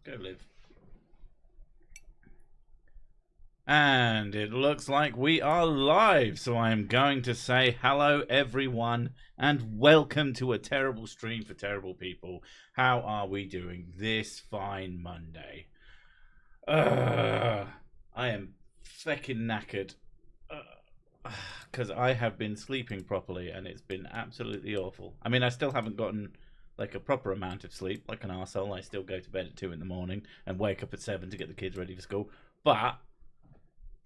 Go live. And it looks like we are live, so I am going to say hello everyone and welcome to a terrible stream for terrible people. How are we doing this fine Monday? I am fucking knackered because I have been sleeping properly and it's been absolutely awful. I mean, I still haven't gotten like a proper amount of sleep like an arsehole. I still go to bed at 2 in the morning and wake up at 7 to get the kids ready for school, but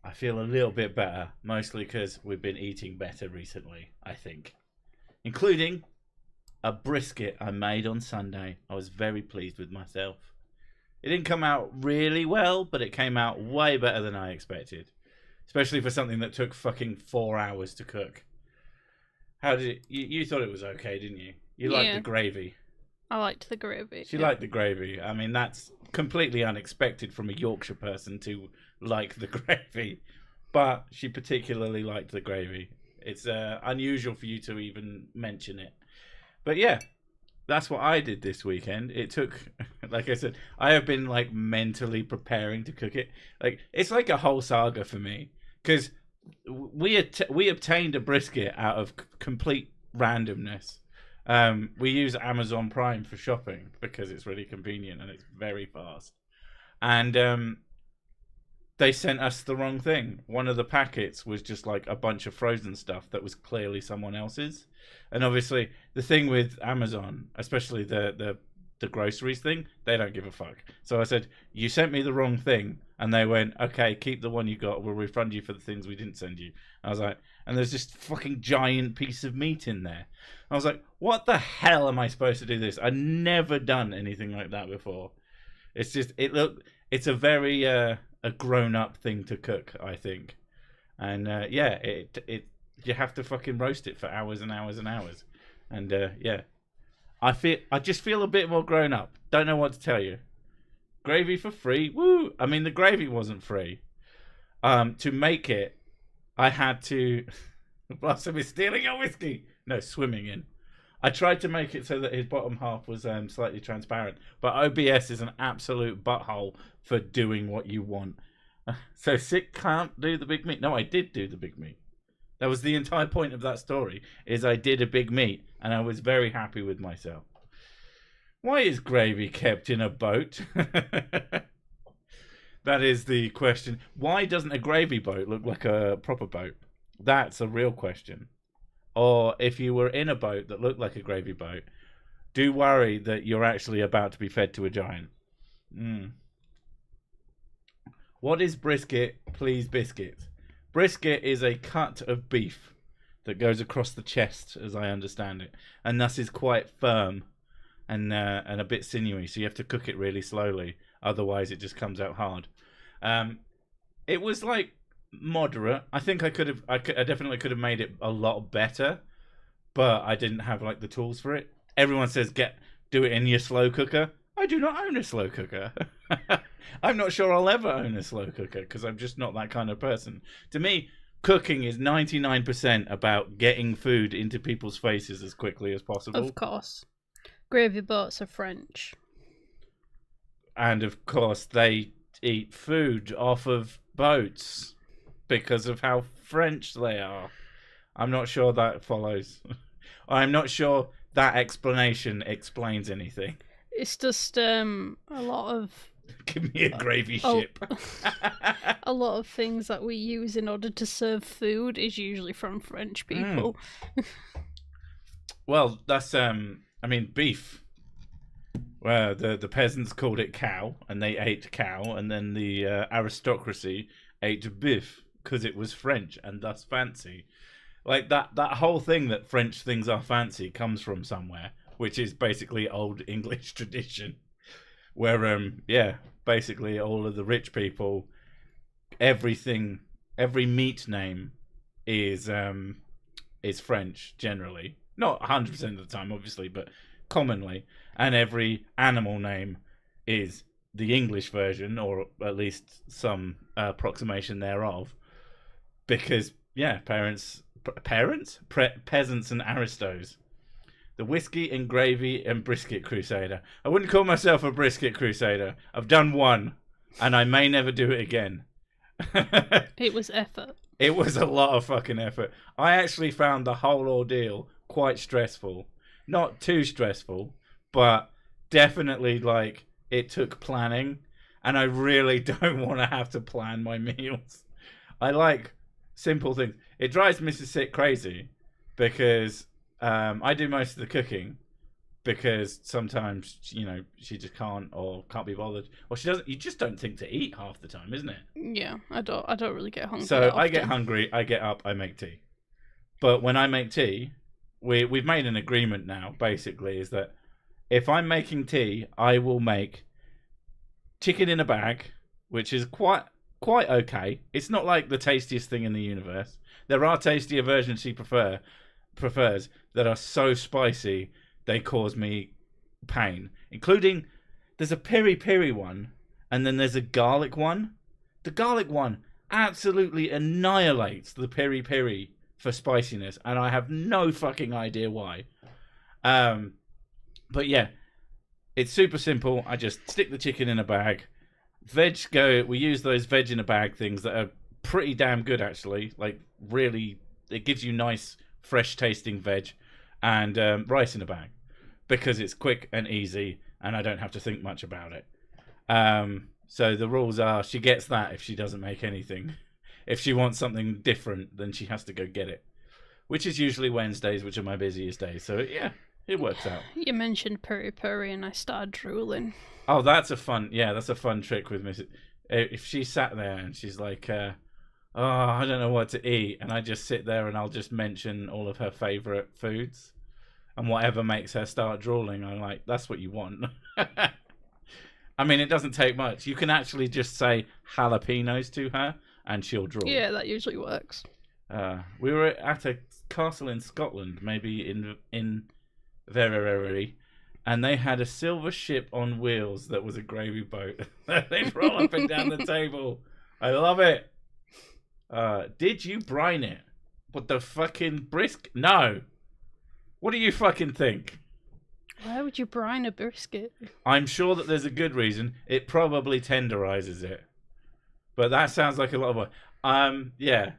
I feel a little bit better, mostly because we've been eating better recently, I think. Including a brisket I made on Sunday. I was very pleased with myself. It didn't come out really well, but it came out way better than I expected. Especially for something that took fucking 4 hours to cook. How did it... You thought it was okay, didn't you? You liked the gravy. I liked the gravy. She liked the gravy. I mean, that's completely unexpected from a Yorkshire person to like the gravy. But she particularly liked the gravy. It's unusual for you to even mention it. But yeah, that's what I did this weekend. It took, like I said, I have been like mentally preparing to cook it. Like it's like a whole saga for me. Because we obtained a brisket out of complete randomness. We use Amazon Prime for shopping because it's really convenient and it's very fast. And they sent us the wrong thing. One of the packets was just like a bunch of frozen stuff that was clearly someone else's. And obviously, the thing with Amazon, especially the groceries thing, they don't give a fuck. So I said, you sent me the wrong thing. And they went, okay, keep the one you got. We'll refund you for the things we didn't send you. I was like, and there's this fucking giant piece of meat in there. I was like, what the hell am I supposed to do this? I've never done anything like that before. It's just, it's a very a grown-up thing to cook, I think. And yeah, you have to fucking roast it for hours and hours and hours. And yeah, I just feel a bit more grown up. Don't know what to tell you. Gravy for free, woo! I mean, the gravy wasn't free. To make it, I had to. Blossom is stealing your whiskey. No, swimming in. I tried to make it so that his bottom half was slightly transparent, but OBS is an absolute butthole for doing what you want. So Sick can't do the big meat. No, I did do the big meat. That was the entire point of that story, is I did a big meat, and I was very happy with myself. Why is gravy kept in a boat? That is the question. Why doesn't a gravy boat look like a proper boat? That's a real question. Or if you were in a boat that looked like a gravy boat, do worry that you're actually about to be fed to a giant. What is brisket, please biscuit? Brisket is a cut of beef that goes across the chest, as I understand it, and thus is quite firm and a bit sinewy, so you have to cook it really slowly, otherwise it just comes out hard. It was like moderate. I think I definitely could have made it a lot better, but I didn't have like the tools for it. Everyone says do it in your slow cooker. I do not own a slow cooker. I'm not sure I'll ever own a slow cooker because I'm just not that kind of person. To me, cooking is 99% about getting food into people's faces as quickly as possible. Of course. Gravy boats are French. And of course, they eat food off of boats because of how French they are. I'm not sure that follows. I'm not sure that explanation explains anything. It's just a lot of... Give me a gravy ship. A lot of things that we use in order to serve food is usually from French people. Well, that's I mean, beef. Well, the peasants called it cow, and they ate cow, and then the aristocracy ate beef because it was French and thus fancy. Like that whole thing that French things are fancy comes from somewhere, which is basically old English tradition, where yeah, basically all of the rich people, every meat name is French generally. Not 100% of the time, obviously, but commonly. And every animal name is the English version, or at least some approximation thereof. Because, yeah, peasants and aristos. The Whiskey and Gravy and Brisket Crusader. I wouldn't call myself a Brisket Crusader. I've done one, and I may never do it again. It was effort. It was a lot of fucking effort. I actually found the whole ordeal quite stressful. Not too stressful, but definitely, like, it took planning, and I really don't want to have to plan my meals. I like simple things. It drives Mrs. Sick crazy because I do most of the cooking because sometimes, you know, she just can't be bothered. Or she doesn't. You just don't think to eat half the time, isn't it? Yeah, I don't really get hungry. So I get hungry, I get up, I make tea. But when I make tea, we've made an agreement now, basically, is that if I'm making tea, I will make chicken in a bag, which is quite okay. It's not like the tastiest thing in the universe. There are tastier versions she prefers that are so spicy they cause me pain. Including, there's a peri-peri one, and then there's a garlic one. The garlic one absolutely annihilates the peri-peri for spiciness, and I have no fucking idea why. But yeah, it's super simple. I just stick the chicken in a bag. We use those veg in a bag things that are pretty damn good, actually. Like, really, it gives you nice, fresh tasting veg. And rice in a bag. Because it's quick and easy, and I don't have to think much about it. So the rules are, she gets that if she doesn't make anything. If she wants something different, then she has to go get it. Which is usually Wednesdays, which are my busiest days. So, yeah. It works out. You mentioned peri-peri and I started drooling. Oh, that's a fun trick with Mrs. If she sat there and she's like, oh, I don't know what to eat, and I just sit there and I'll just mention all of her favourite foods, and whatever makes her start drooling, I'm like, that's what you want. I mean, it doesn't take much. You can actually just say jalapenos to her and she'll drool. Yeah, that usually works. We were at a castle in Scotland, maybe in Verity, and they had a silver ship on wheels that was a gravy boat. They'd roll up and down the table. I love it. Did you brine it? What the fucking No. What do you fucking think? Why would you brine a brisket? I'm sure that there's a good reason. It probably tenderizes it. But that sounds like a lot of work. Yeah.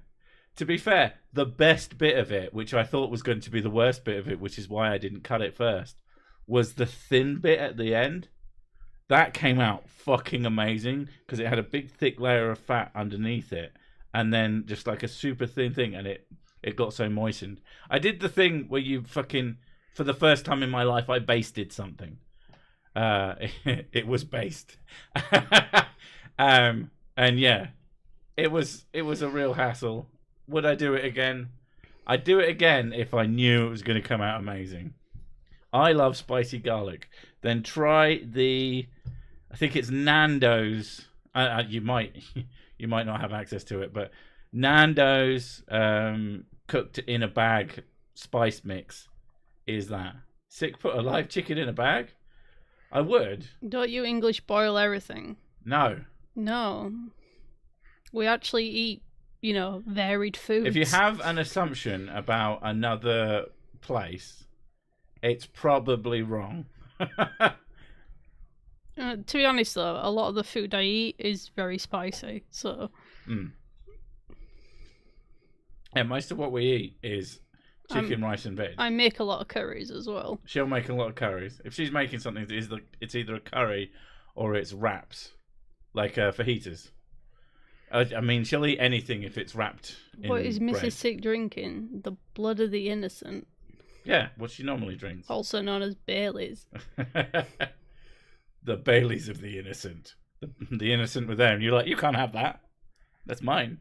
To be fair, the best bit of it, which I thought was going to be the worst bit of it, which is why I didn't cut it first, was the thin bit at the end. That came out fucking amazing because it had a big thick layer of fat underneath it, and then just like a super thin thing, and it got so moistened. I did the thing where you fucking, for the first time in my life, I basted something. It was based. And yeah, it was a real hassle. Would I do it again? I'd do it again if I knew it was going to come out amazing. I love spicy garlic. Then try I think it's Nando's. You might not have access to it, but Nando's cooked in a bag spice mix is that. Sick, put a live chicken in a bag? I would. Don't you English boil everything? No. No. We actually eat, varied foods. If you have an assumption about another place, it's probably wrong. To be honest, though, a lot of the food I eat is very spicy, so... Yeah, most of what we eat is chicken, rice, and veg. I make a lot of curries as well. She'll make a lot of curries. If she's making something, it's either a curry or it's wraps, like fajitas. I mean, she'll eat anything if it's wrapped in What is Mrs. bread. Sick drinking? The blood of the innocent. Yeah, what she normally drinks. Also known as Baileys. The Baileys of the innocent. The innocent with them. You're like, you can't have that. That's mine.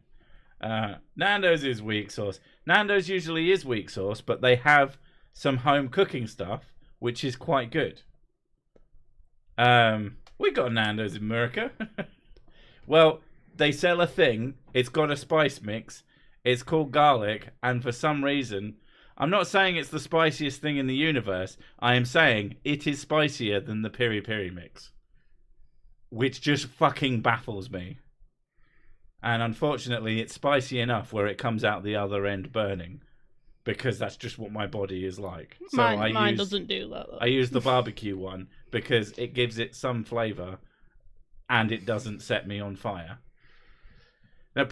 Nando's is weak sauce. Nando's usually is weak sauce, but they have some home cooking stuff, which is quite good. We got Nando's in America. Well, they sell a thing. It's got a spice mix. It's called garlic, and for some reason, I'm not saying it's the spiciest thing in the universe. I am saying it is spicier than the peri-peri mix, which just fucking baffles me. And unfortunately, it's spicy enough where it comes out the other end burning. because that's just what my body is like. So mine doesn't do that, though. I use the barbecue one because it gives it some flavour and it doesn't set me on fire. Now,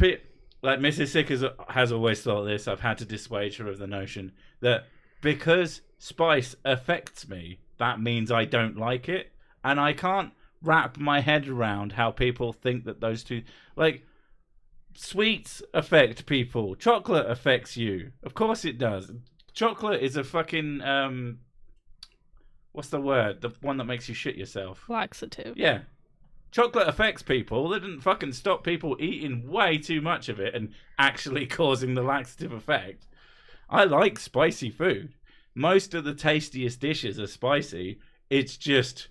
like Mrs. Sick has always thought this, I've had to dissuade her of the notion that because spice affects me, that means I don't like it. And I can't wrap my head around how people think that those two... Like, sweets affect people. Chocolate affects you. Of course it does. Chocolate is a fucking... what's the word? The one that makes you shit yourself. Laxative. Yeah. Chocolate affects people. That didn't fucking stop people eating way too much of it and actually causing the laxative effect. I like spicy food. Most of the tastiest dishes are spicy. It's just...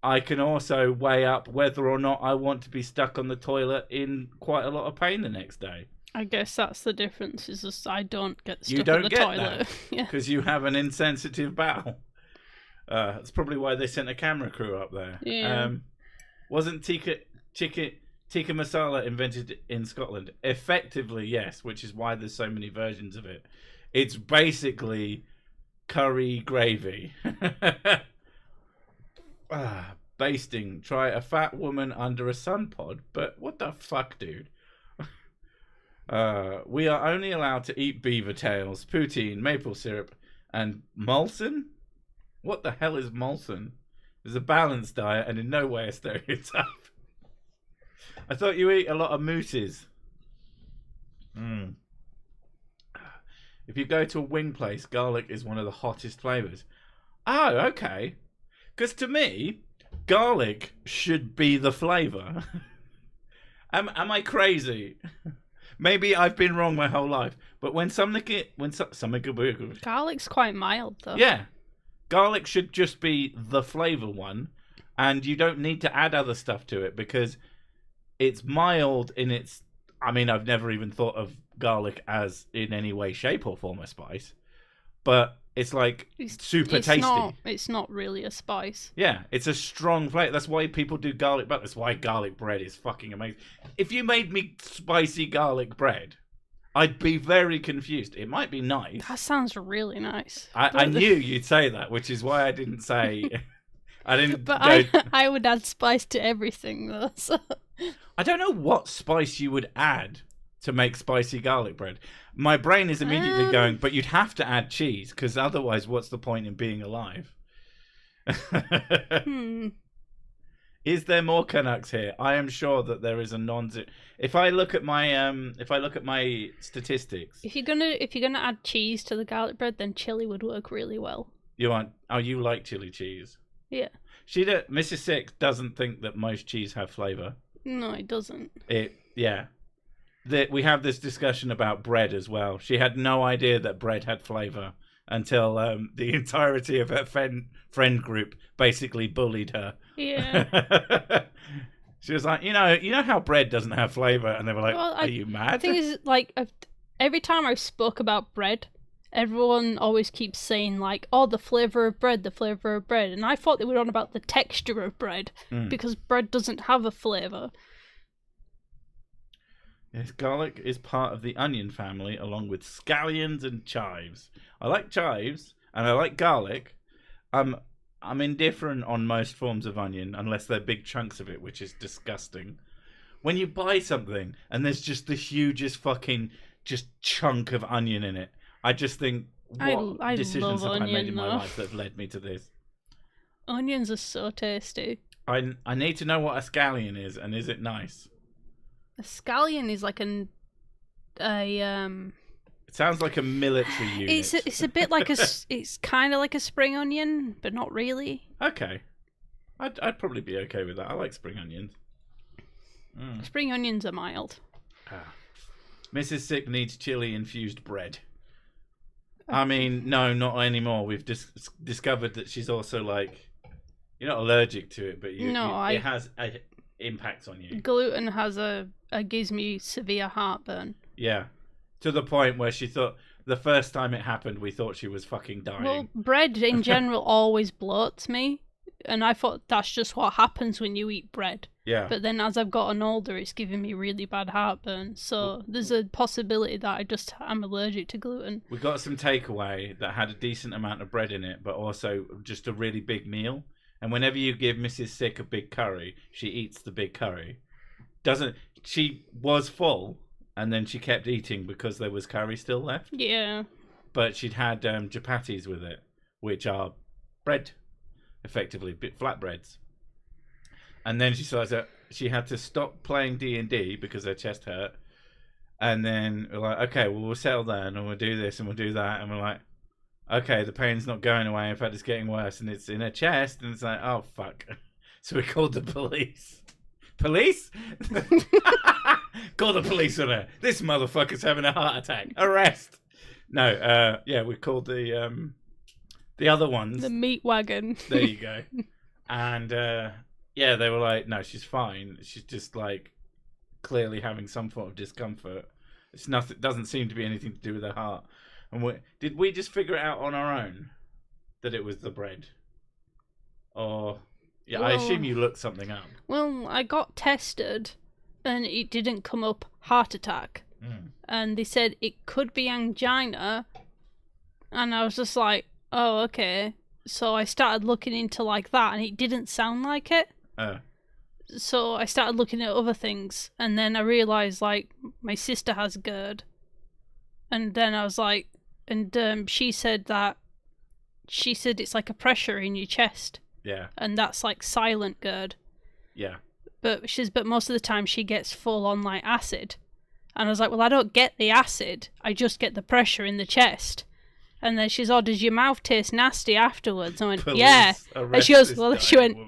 I can also weigh up whether or not I want to be stuck on the toilet in quite a lot of pain the next day. I guess that's the difference, is just I don't get stuck You don't on the get toilet. that Yeah. because you have an insensitive bowel. That's probably why they sent a camera crew up there. Yeah. Wasn't tikka masala invented in Scotland? Effectively, yes, which is why there's so many versions of it. It's basically curry gravy. Basting. Try a fat woman under a sun pod. But what the fuck, dude? We are only allowed to eat beaver tails, poutine, maple syrup, and Molson? What the hell is Molson? It's a balanced diet and in no way a stereotype. I thought you eat a lot of mooses. If you go to a wing place, garlic is one of the hottest flavours. Oh, okay. Because to me, garlic should be the flavour. Am I crazy? Maybe I've been wrong my whole life. But when Garlic's quite mild, though. yeah, garlic should just be the flavour one, and you don't need to add other stuff to it because it's mild in its... I mean, I've never even thought of garlic as in any way, shape, or form a spice, but it's like super tasty. It's not really a spice. Yeah, it's a strong flavour. That's why people do garlic bread. That's why garlic bread is fucking amazing. If you made me spicy garlic bread, I'd be very confused. It might be nice. That sounds really nice. I knew you'd say that, which is why I didn't say... I didn't... But I would add spice to everything, though. So. I don't know what spice you would add to make spicy garlic bread. My brain is immediately going, but you'd have to add cheese, because otherwise what's the point in being alive? Is there more Canucks here? I am sure that there is a if I look at my statistics. If you're gonna add cheese to the garlic bread, then chili would work really well. You like chili cheese? Yeah. Mrs. Six doesn't think that most cheese have flavour. No, it doesn't. We have this discussion about bread as well. She had no idea that bread had flavour until the entirety of her friend group basically bullied her. Yeah. She was like, you know how bread doesn't have flavour, and they were like, "Are you mad?" The thing is, like, every time I spoke about bread, everyone always keeps saying, like, "Oh, the flavour of bread, the flavour of bread," and I thought they were on about the texture of bread because bread doesn't have a flavour. Yes, garlic is part of the onion family, along with scallions and chives. I like chives, and I like garlic. I'm indifferent on most forms of onion, unless they're big chunks of it, which is disgusting. When you buy something, and there's just the hugest fucking just chunk of onion in it, I just think, what decisions have I made in my life that have led me to this? Onions are so tasty. I need to know what a scallion is, and is it nice? A scallion is like It sounds like a military unit. It's a bit like it's kind of like a spring onion, but not really. Okay, I'd probably be okay with that. I like spring onions. Spring onions are mild. Mrs. Sick needs chili infused bread. I mean, no, not anymore. We've discovered that she's also like, you're not allergic to it, but it has an impact on you. Gluten gives me severe heartburn. Yeah, to the point where she thought the first time it happened, we thought she was fucking dying. Well, bread in general always bloats me. and I thought that's just what happens when you eat bread. Yeah. But then as I've gotten older, it's giving me really bad heartburn. So there's a possibility that I'm allergic to gluten. We got some takeaway that had a decent amount of bread in it, but also just a really big meal. And whenever you give Mrs. Sick a big curry, she eats the big curry. She was full, and then she kept eating because there was curry still left. Yeah. But she'd had chapatis with it, which are bread, effectively, flatbreads. And then she had to stop playing D&D because her chest hurt. And then we're like, okay, well, we'll settle down and we'll do this and we'll do that. And we're like, okay, the pain's not going away. In fact, it's getting worse. And it's in her chest. And it's like, oh, fuck. So we called the police. Police? Call the police on her. This motherfucker's having a heart attack. Arrest. No, we called the other ones. The meat wagon. There you go. And... yeah, they were like, no, she's fine. She's just like clearly having some form of discomfort. It's nothing. Doesn't seem to be anything to do with her heart. And did we just figure it out on our own that it was the bread? Or I assume you looked something up. Well, I got tested, and it didn't come up heart attack, and they said it could be angina, and I was just like, oh, okay. So I started looking into like that, and it didn't sound like it. So I started looking at other things, and then I realised, like, my sister has GERD. And then I was like, and she said it's like a pressure in your chest. Yeah. And that's like silent GERD. Yeah. But most of the time she gets full on like acid. And I was like, well, I don't get the acid. I just get the pressure in the chest. And then she's, does your mouth taste nasty afterwards? I went, yeah. And she goes,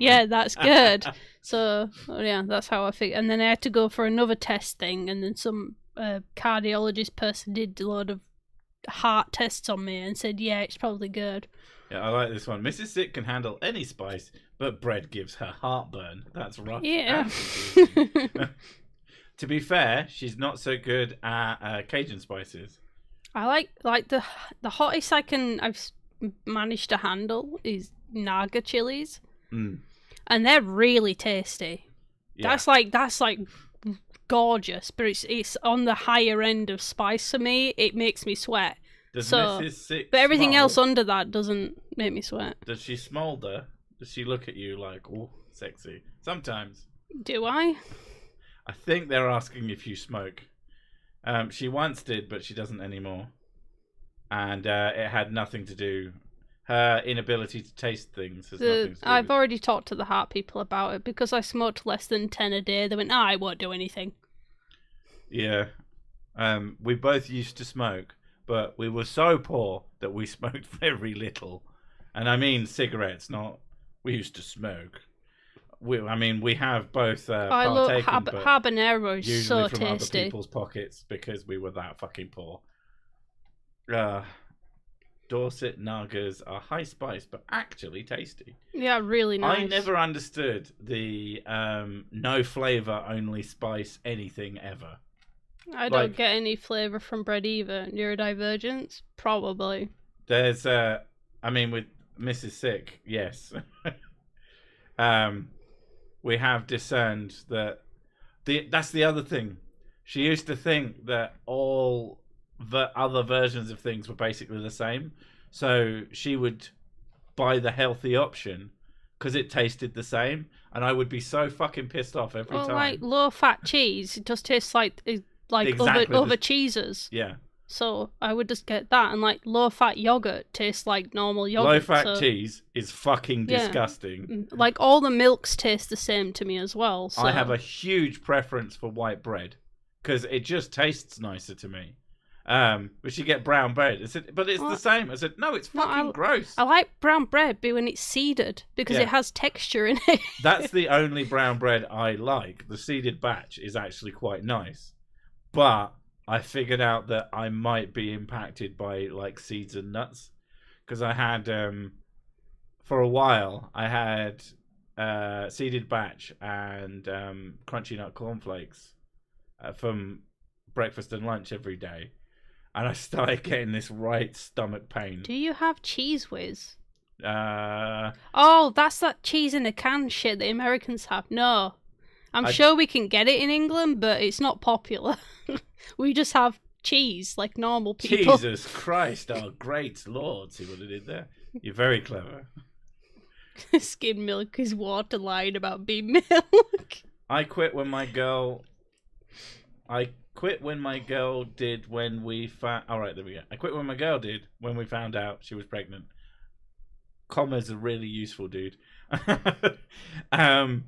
yeah, that's good. So, yeah, that's how I figured. And then I had to go for another test thing. And then some cardiologist person did a load of heart tests on me and said, yeah, it's probably good. Yeah, I like this one. Mrs. Sick can handle any spice, but bread gives her heartburn. That's rough. Yeah. To be fair, she's not so good at Cajun spices. I like the hottest I've managed to handle is Naga chilies, and they're really tasty. Yeah. That's like gorgeous, but it's on the higher end of spice for me. It makes me sweat. Does Mrs. Sick but everything else under that doesn't make me sweat. Does she smolder? Does she look at you like, oh, sexy? Sometimes. Do I? I think they're asking if you smoke. She once did, but she doesn't anymore. And it had nothing to do. Her inability to taste things has nothing to do I've already talked to the heart people about it because I smoked less than 10 a day. They went, I won't do anything. Yeah. We both used to smoke, but we were so poor that we smoked very little. And I mean cigarettes, not we used to smoke. We have both I love partaken, habanero is usually so from tasty. other people's pockets because we were that fucking poor. Dorset Nagas are high spice but actually tasty. Yeah, really nice. I never understood the no flavour, only spice anything ever. I don't get any flavour from bread either. Neurodivergence? Probably. There's with Mrs. Sick, yes. We have discerned that that's the other thing. She used to think that all the other versions of things were basically the same. So she would buy the healthy option because it tasted the same. And I would be so fucking pissed off every time. Like low-fat cheese, it just tastes like exactly other cheeses. Yeah. So I would just get that, and like low-fat yogurt tastes like normal yogurt. Low-fat cheese is fucking disgusting. Like all the milks taste the same to me as well. So. I have a huge preference for white bread because it just tastes nicer to me. We should get brown bread. I said, but it's the same. I said, no, it's fucking gross. I like brown bread, but when it's seeded because it has texture in it. That's the only brown bread I like. The seeded batch is actually quite nice, but I figured out that I might be impacted by like seeds and nuts because I had for a while I had seeded batch and crunchy nut cornflakes from breakfast and lunch every day, and I started getting this right stomach pain. Do you have Cheese Whiz? Oh, that's that cheese in a can shit the Americans have. No. I'm sure we can get it in England, but it's not popular. We just have cheese like normal people. Jesus Christ, oh great lord, see what I did there? You're very clever. Skim milk is water, lying about being milk. I quit when my girl did when we found... Alright, there we go. I quit when my girl did when we found out she was pregnant. Commas are really useful, dude. I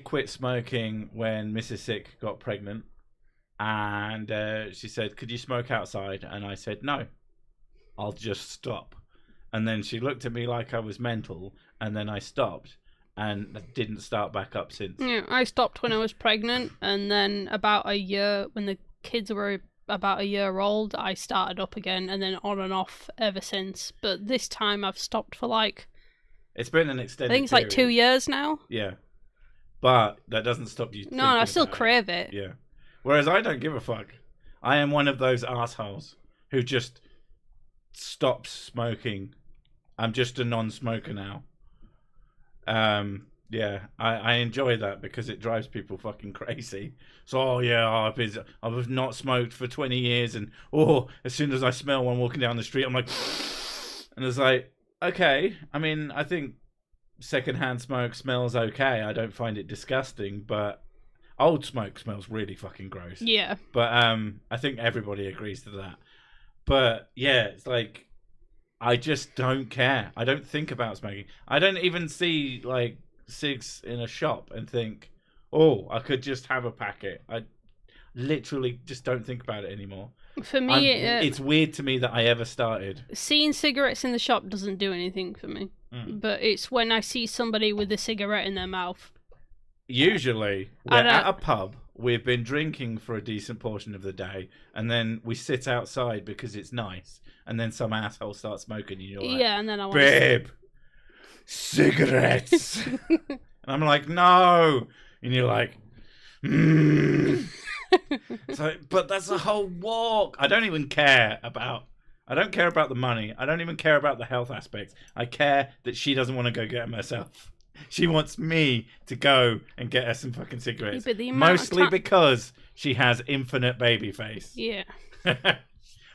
quit smoking when Mrs. Sick got pregnant. And she said, could you smoke outside? And I said, no, I'll just stop. And then she looked at me like I was mental. And then I stopped and didn't start back up since. Yeah, I stopped when I was pregnant. And then about a year, when the kids were about a year old, I started up again. And then on and off ever since. But this time I've stopped for like... It's been an extended I think it's like 2 years now. Yeah. But that doesn't stop you. No, I still crave it. Yeah. Whereas I don't give a fuck. I am one of those assholes who just stops smoking. I'm just a non-smoker now. Yeah, I enjoy that because it drives people fucking crazy. So, I've not smoked for 20 years and, as soon as I smell one walking down the street, I'm like, and it's like, okay. I mean, I think secondhand smoke smells okay. I don't find it disgusting, but old smoke smells really fucking gross. Yeah. But I think everybody agrees to that. But yeah, it's like I just don't care. I don't think about smoking. I don't even see like cigs in a shop and think, oh, I could just have a packet. I literally just don't think about it anymore. For me, it's weird to me that I ever started. Seeing cigarettes in the shop doesn't do anything for me. But it's when I see somebody with a cigarette in their mouth. Usually, we're at a pub, we've been drinking for a decent portion of the day, and then we sit outside because it's nice, and then some asshole starts smoking, and you're like, yeah, and then I want babe, cigarettes. And I'm like, no. And you're like, So, but that's a whole walk. I don't care about the money. I don't even care about the health aspects. I care that she doesn't want to go get them herself. She wants me to go and get her some fucking cigarettes. Yeah, mostly because she has infinite baby face. Yeah.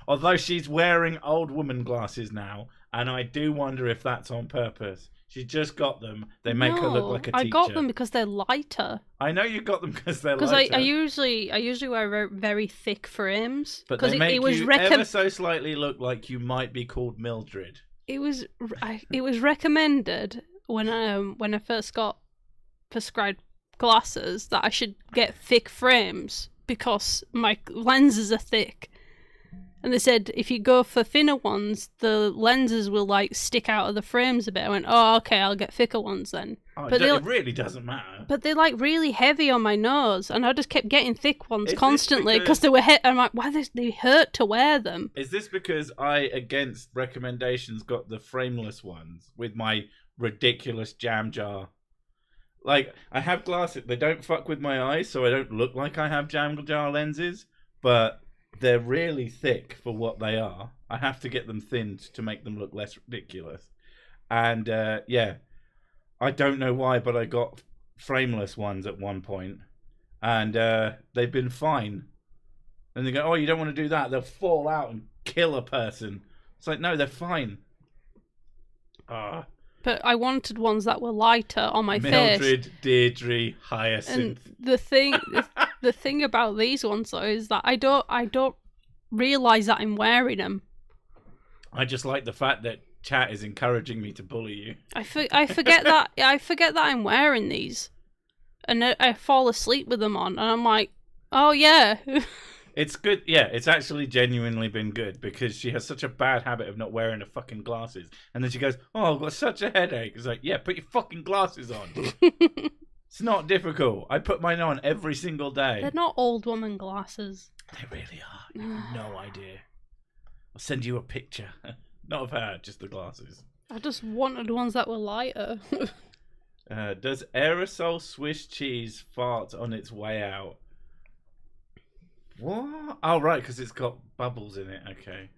Although she's wearing old woman glasses now, and I do wonder if that's on purpose. She just got them. They make her look like a teacher. I got them because they're lighter. I know you got them because they're lighter. Because I usually wear very thick frames. But they make you ever so slightly look like you might be called Mildred. It was recommended when I first got prescribed glasses that I should get thick frames because my lenses are thick. And they said if you go for thinner ones, the lenses will like stick out of the frames a bit. I went, oh, okay, I'll get thicker ones then. Oh, but it really doesn't matter. But they're like really heavy on my nose, and I just kept getting thick ones constantly because they were I'm like, why they hurt to wear them? Is this because I, against recommendations, got the frameless ones with my ridiculous jam jar? Like, I have glasses. They don't fuck with my eyes, so I don't look like I have jam jar lenses, but they're really thick for what they are. I have to get them thinned to make them look less ridiculous. And yeah, I don't know why, but I got frameless ones at one point, and they've been fine. And they go, oh, you don't want to do that. They'll fall out and kill a person. It's like, no, they're fine. But I wanted ones that were lighter on my face. Mildred, Deirdre, Hyacinth. And the thing about these ones though is that I don't realise that I'm wearing them. I just like the fact that chat is encouraging me to bully you. I forget that I'm wearing these, and I fall asleep with them on, and I'm like, oh yeah. It's good. Yeah, it's actually genuinely been good because she has such a bad habit of not wearing her fucking glasses. And then she goes, oh, I've got such a headache. It's like, yeah, put your fucking glasses on. It's not difficult. I put mine on every single day. They're not old woman glasses. They really are. You have no idea. I'll send you a picture. Not of her, just the glasses. I just wanted ones that were lighter. Does aerosol Swiss cheese fart on its way out? What? Oh, right, because it's got bubbles in it. Okay.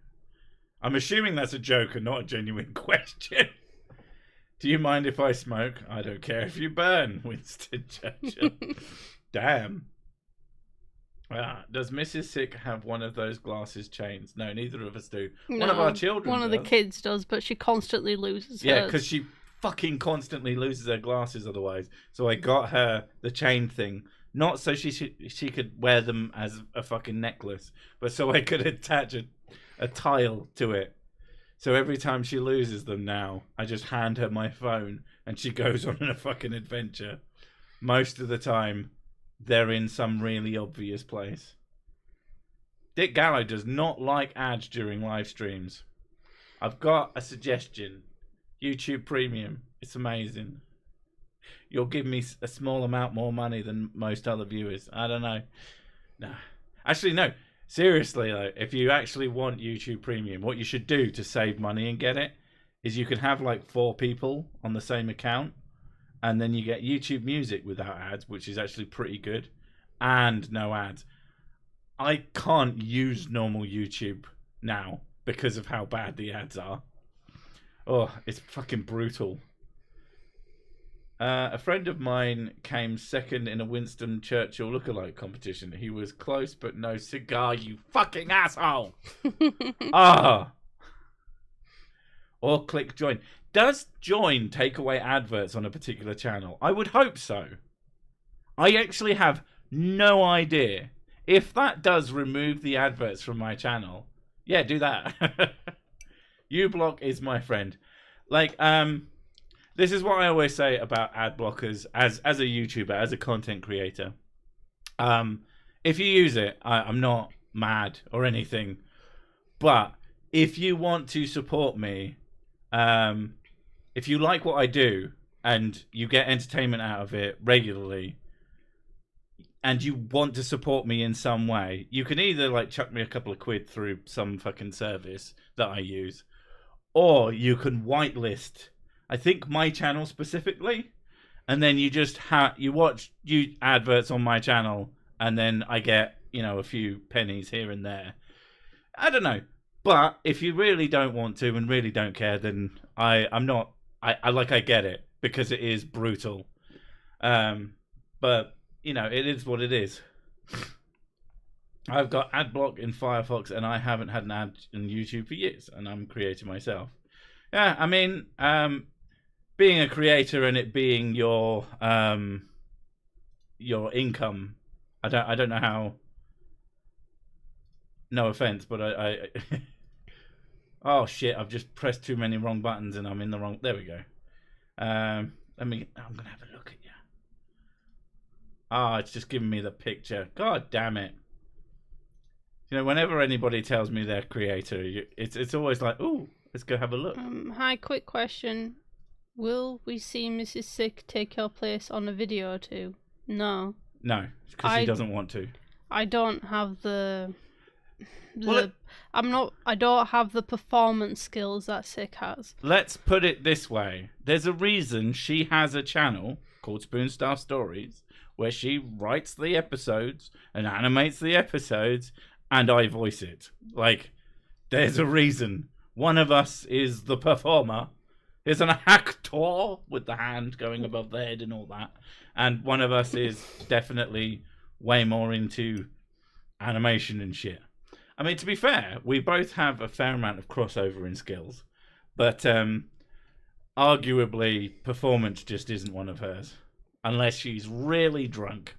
I'm assuming that's a joke and not a genuine question. Do you mind if I smoke? I don't care if you burn, Winston Churchill. Damn. Does Mrs. Sick have one of those glasses chains? No, neither of us do. No, one of our children One of the kids does, but she constantly loses hers. Yeah, because she fucking constantly loses her glasses otherwise. So I got her the chain thing. Not so she could wear them as a fucking necklace, but so I could attach a tile to it. So every time she loses them now, I just hand her my phone and she goes on a fucking adventure. Most of the time, they're in some really obvious place. Dick Gallo does not like ads during live streams. I've got a suggestion. YouTube Premium. It's amazing. You'll give me a small amount more money than most other viewers. I don't know. No. Actually, no. Seriously, though, if you actually want YouTube Premium, what you should do to save money and get it is you can have like 4 people on the same account. And then you get YouTube Music without ads, which is actually pretty good. And no ads. I can't use normal YouTube now because of how bad the ads are. Oh, it's fucking brutal. A friend of mine came second in a Winston Churchill lookalike competition. He was close, but no cigar, you fucking asshole! Or click join. Does join take away adverts on a particular channel? I would hope so. I actually have no idea. If that does remove the adverts from my channel, yeah, do that. uBlock is my friend. Like, this is what I always say about ad blockers as a YouTuber, as a content creator. If you use it, I'm not mad or anything. But if you want to support me, if you like what I do and you get entertainment out of it regularly and you want to support me in some way, you can either like chuck me a couple of quid through some fucking service that I use, or you can whitelist, I think, my channel specifically, and then you just you watch adverts on my channel, and then I get, a few pennies here and there. I don't know. But if you really don't want to and really don't care, then I get it, because it is brutal. But it is what it is. I've got AdBlock in Firefox, and I haven't had an ad in YouTube for years, and I'm creating myself. Yeah, I mean, being a creator and it being your income, I don't know how. No offense, but I oh shit! I've just pressed too many wrong buttons, and I'm in the wrong. There we go. I'm gonna have a look at you. It's just giving me the picture. God damn it! Whenever anybody tells me they're a creator, it's always like, ooh, let's go have a look. Hi, quick question. Will we see Mrs. Sick take your place on a video or two? No. No, because she doesn't want to. I don't have I don't have the performance skills that Sick has. Let's put it this way. There's a reason she has a channel called Spoonstar Stories where she writes the episodes and animates the episodes and I voice it. Like, there's a reason. One of us is the performer. There's an actor with the hand going above the head and all that. And one of us is definitely way more into animation and shit. I mean, to be fair, we both have a fair amount of crossover in skills. But arguably, performance just isn't one of hers. Unless she's really drunk.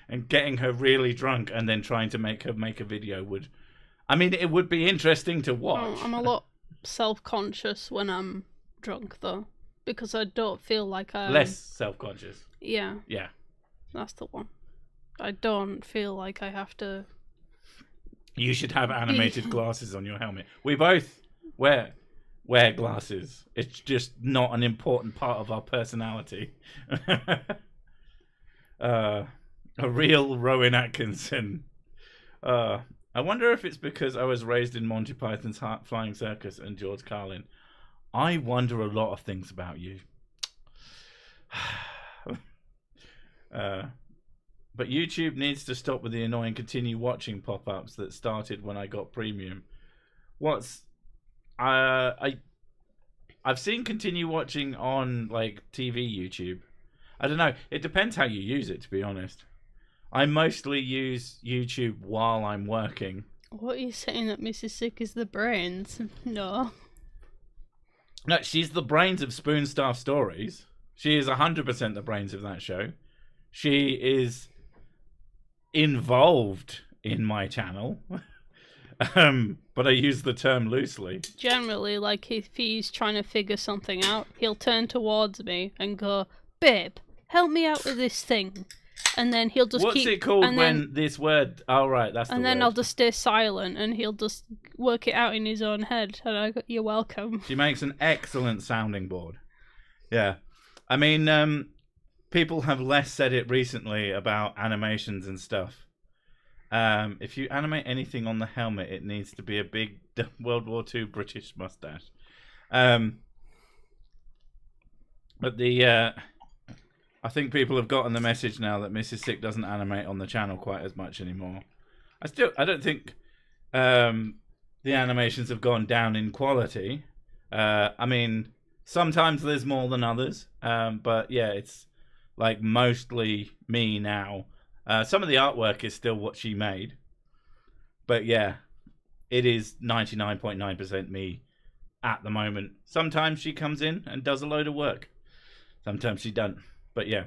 And getting her really drunk and then trying to make her make a video would... I mean, it would be interesting to watch. I'm a lot self-conscious when I'm drunk, though. Because I don't feel like I'm... Less self-conscious. Yeah. Yeah. That's the one. I don't feel like I have to... You should have animated glasses on your helmet. We both wear glasses. It's just not an important part of our personality. A real Rowan Atkinson. I wonder if it's because I was raised in Monty Python's Flying Circus and George Carlin. I wonder a lot of things about you. But YouTube needs to stop with the annoying continue watching pop-ups that started when I got premium. What's I've seen continue watching on like TV YouTube. I don't know. It depends how you use it, to be honest. I mostly use YouTube while I'm working. What are you saying, that Mrs. Sick is the brains? No. No, she's the brains of Spoon Staff Stories. She is 100% the brains of that show. She is involved in my channel. But I use the term loosely. Generally, like, if he's trying to figure something out, he'll turn towards me and go, "Babe, help me out with this thing." And then he'll just What's it called when this word... Oh, right, that's the word. And then I'll just stay silent, and he'll just work it out in his own head. And I go, "You're welcome." She makes an excellent sounding board. Yeah. I mean, people have less said it recently about animations and stuff. If you animate anything on the helmet, it needs to be a big World War II British mustache. But I think people have gotten the message now that Mrs. Sick doesn't animate on the channel quite as much anymore. I don't think the animations have gone down in quality. I mean, sometimes there's more than others. But yeah, it's like mostly me now. Some of the artwork is still what she made. But yeah, it is 99.9% me at the moment. Sometimes she comes in and does a load of work. Sometimes she doesn't. But yeah.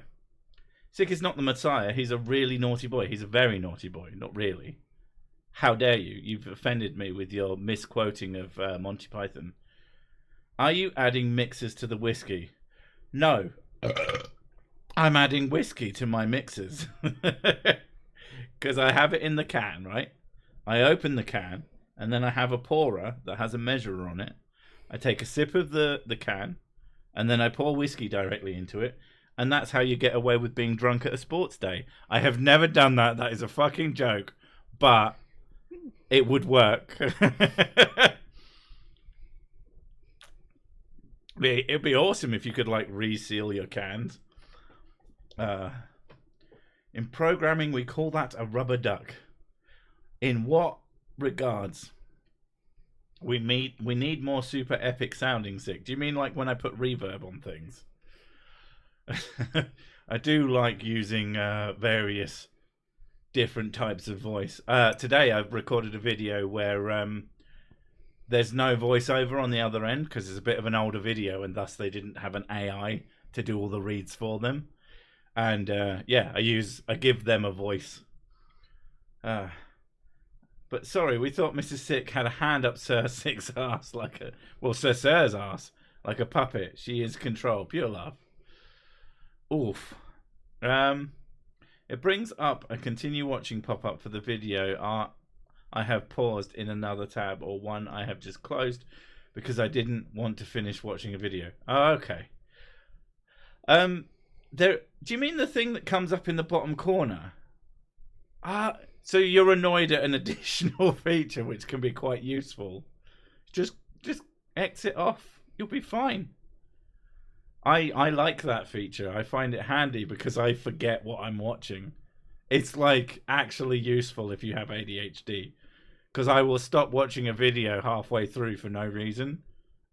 Sick is not the Messiah. He's a really naughty boy. He's a very naughty boy. Not really. How dare you? You've offended me with your misquoting of Monty Python. Are you adding mixers to the whiskey? No. I'm adding whiskey to my mixers. Because I have it in the can, right? I open the can, and then I have a pourer that has a measurer on it. I take a sip of the can, and then I pour whiskey directly into it. And that's how you get away with being drunk at a sports day. I have never done that. That is a fucking joke. But it would work. It'd be awesome if you could, like, reseal your cans. In programming, we call that a rubber duck. In what regards? We need more super epic sounding Sick. Do you mean like when I put reverb on things? I do like using various different types of voice. Today I've recorded a video where there's no voiceover on the other end because it's a bit of an older video, and thus they didn't have an AI to do all the reads for them. And yeah, I give them a voice. But sorry, we thought Mrs. Sick had a hand up Sir Sick's ass Sir's ass like a puppet. She is control, pure love. Oof. It brings up a continue watching pop-up for the video I have paused in another tab, or one I have just closed because I didn't want to finish watching a video. Oh, okay. Do you mean the thing that comes up in the bottom corner? So you're annoyed at an additional feature which can be quite useful. Just exit off. You'll be fine. I like that feature. I find it handy because I forget what I'm watching. It's like actually useful if you have ADHD. Because I will stop watching a video halfway through for no reason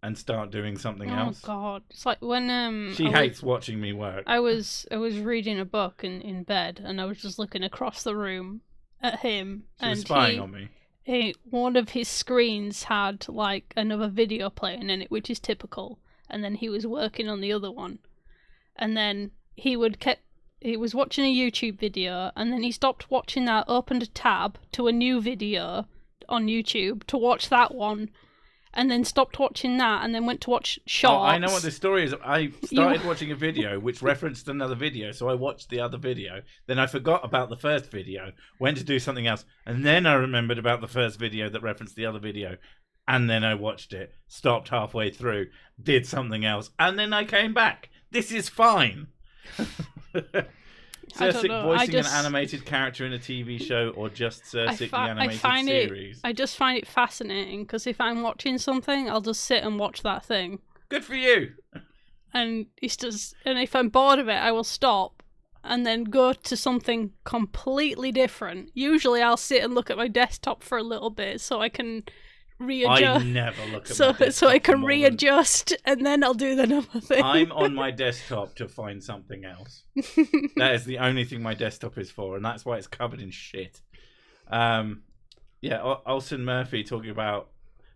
and start doing something else. Oh God! It's like when she hates watching me work. I was reading a book in bed, and I was just looking across the room at him. She was spying on me. One of his screens had like another video playing in it, which is typical. And then he was working on the other one, and then he was watching a YouTube video, and then he stopped watching that, opened a tab to a new video on YouTube to watch that one, and then stopped watching that, and then went to watch shorts. Oh, I know what the story is. I started watching a video which referenced another video, so I watched the other video. Then I forgot about the first video, went to do something else, and then I remembered about the first video that referenced the other video. And then I watched it, stopped halfway through, did something else, and then I came back. This is fine. Sir Sick voicing an animated character in a TV show, or just Sir Sick the animated series? I just find it fascinating, because if I'm watching something, I'll just sit and watch that thing. Good for you. And if I'm bored of it, I will stop and then go to something completely different. Usually I'll sit and look at my desktop for a little bit so I can readjust. I never look at so my desktop so I for can more readjust, and then I'll do the number thing. I'm on my desktop to find something else. That is the only thing my desktop is for, and that's why it's covered in shit. Olsen Murphy talking about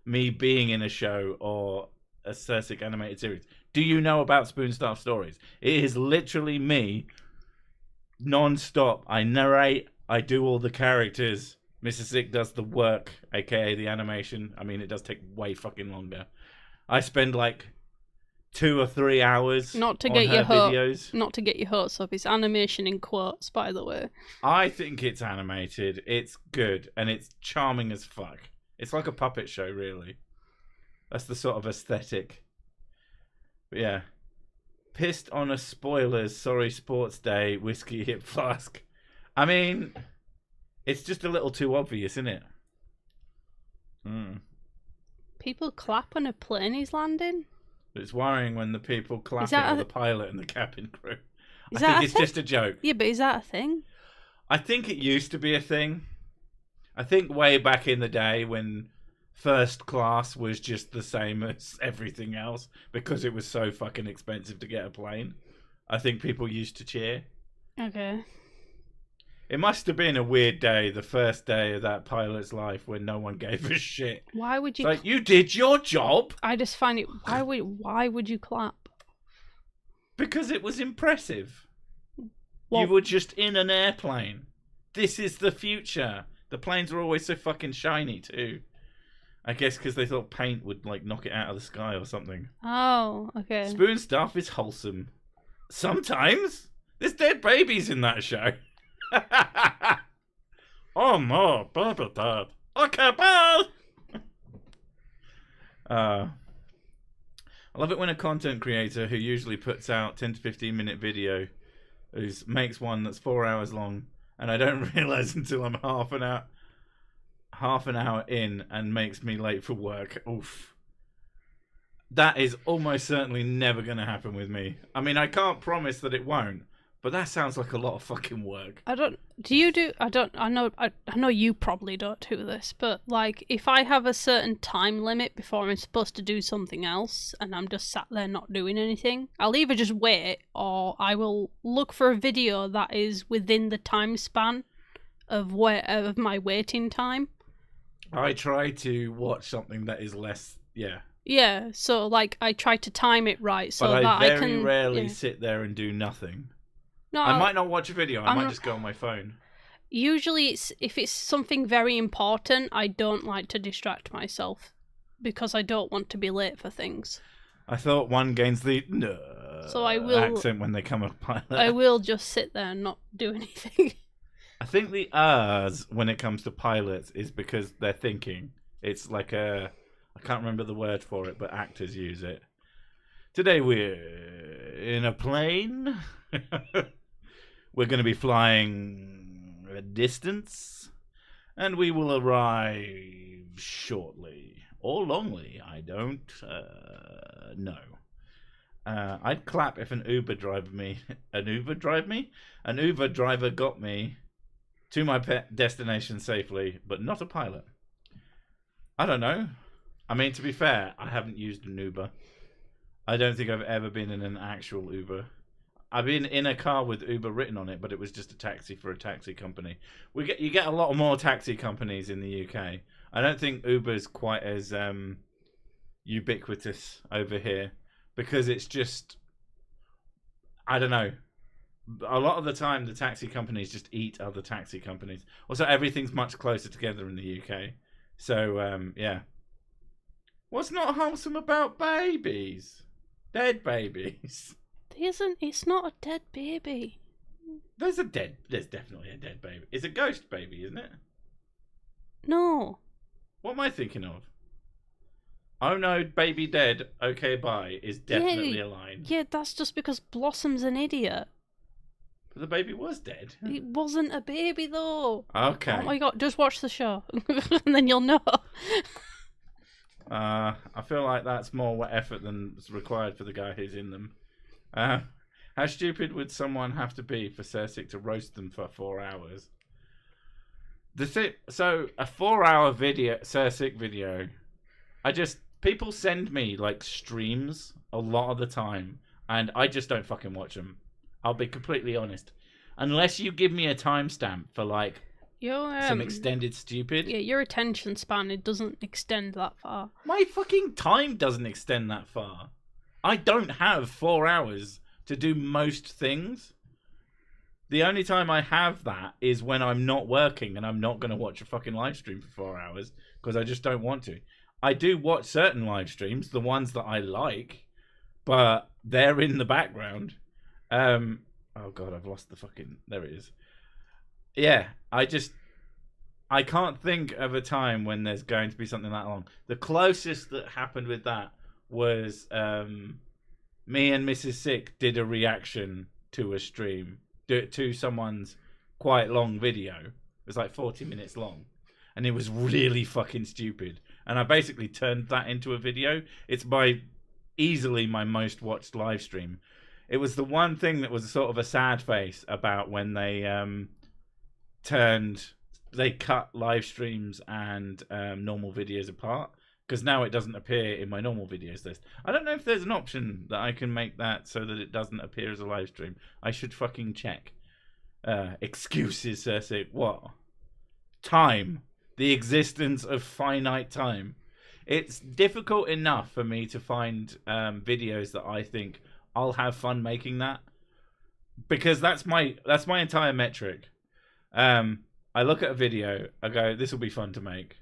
me being in a show or a Cersei animated series. Do you know about Spoon Staff Stories? It is literally me, non-stop. I narrate, I do all the characters. Mr. Sick does the work, aka the animation. I mean, it does take way fucking longer. I spend like 2 or 3 hours not to on get her your videos. Not to get your hopes up. It's animation in quotes, by the way. I think it's animated. It's good, and it's charming as fuck. It's like a puppet show, really. That's the sort of aesthetic. But yeah. Pissed on a spoilers, sorry sports day, whiskey hip flask. I mean, it's just a little too obvious, isn't it? People clap when a plane is landing? It's worrying when the people clapping are the pilot and the cabin crew. I think it's just a joke. Yeah, but is that a thing? I think it used to be a thing. I think way back in the day when first class was just the same as everything else because it was so fucking expensive to get a plane. I think people used to cheer. Okay. It must have been a weird day, the first day of that pilot's life when no one gave a shit. Why would you... It's like, you did your job! I just find it... Why would you clap? Because it was impressive. What? You were just in an airplane. This is the future. The planes are always so fucking shiny too. I guess because they thought paint would like knock it out of the sky or something. Oh, okay. Spoon Stuff is wholesome. Sometimes. There's dead babies in that show. Oh no, baby dad. Okay, bye. I love it when a content creator who usually puts out 10 to 15 minute video makes one that's 4 hours long, and I don't realise until I'm half an hour in and makes me late for work. Oof. That is almost certainly never going to happen with me. I mean, I can't promise that it won't, but that sounds like a lot of fucking work. I know you probably don't do this, but like if I have a certain time limit before I'm supposed to do something else and I'm just sat there not doing anything, I'll either just wait or I will look for a video that is within the time span of my waiting time. I try to watch something that is less, Yeah, so like I try to time it right so but that I I can rarely sit there and do nothing. No, I might not watch a video. I might just go on my phone. Usually, if it's something very important, I don't like to distract myself because I don't want to be late for things. I thought one gains the so I will accent when they come up. I will just sit there and not do anything. I think the ers when it comes to pilots is because they're thinking. It's like I can't remember the word for it, but actors use it. Today we're in a plane. We're going to be flying a distance, and we will arrive shortly or longly. I don't know. I'd clap if an Uber driver got me to my destination safely, but not a pilot. I don't know. I mean, to be fair, I haven't used an Uber. I don't think I've ever been in an actual Uber. I've been in a car with Uber written on it, but it was just a taxi for a taxi company. You get a lot more taxi companies in the UK. I don't think Uber's quite as ubiquitous over here because it's just, I don't know. A lot of the time, the taxi companies just eat other taxi companies. Also, everything's much closer together in the UK. So, yeah. What's not wholesome about babies? Dead babies. It's not a dead baby. There's definitely a dead baby. It's a ghost baby, isn't it? No. What am I thinking of? Oh no, baby dead, okay bye, is definitely a line. Yeah, that's just because Blossom's an idiot. But the baby was dead. It wasn't a baby though. Okay. Oh my god, just watch the show and then you'll know. I feel like that's more effort than is required for the guy who's in them. How stupid would someone have to be for Cersei to roast them for 4 hours? So a 4 hour video, Cersei video, People send me like streams a lot of the time, and I just don't fucking watch them. I'll be completely honest. Unless you give me a timestamp for like some extended stupid. Yeah, your attention span, it doesn't extend that far. My fucking time doesn't extend that far. I don't have 4 hours to do most things. The only time I have that is when I'm not working and I'm not going to watch a fucking live stream for 4 hours because I just don't want to. I do watch certain live streams, the ones that I like, but they're in the background. Oh god, I've lost the fucking... There it is. Yeah, I can't think of a time when there's going to be something that long. The closest that happened with that was me and Mrs. Sick did a reaction to a stream, to someone's quite long video. It was like 40 minutes long. And it was really fucking stupid. And I basically turned that into a video. It's easily my most watched live stream. It was the one thing that was sort of a sad face about when they cut live streams and normal videos apart, because now it doesn't appear in my normal videos list. I don't know if there's an option that I can make that so that it doesn't appear as a live stream. I should fucking check. Excuses, Cersei. What? Time. The existence of finite time. It's difficult enough for me to find videos that I think I'll have fun making that, because that's my entire metric. I look at a video, I go, this will be fun to make,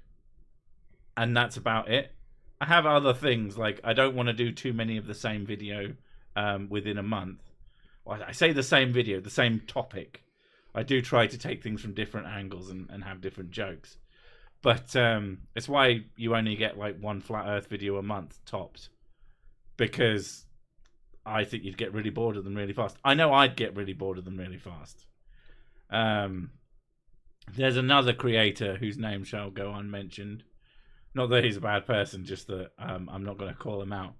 and that's about it. I have other things, like I don't want to do too many of the same video within a month. Well, I say the same video, the same topic. I do try to take things from different angles and have different jokes. But it's why you only get like one Flat Earth video a month, tops. Because I think you'd get really bored of them really fast. I know I'd get really bored of them really fast. There's another creator whose name shall go unmentioned. Not that he's a bad person, just that I'm not going to call him out.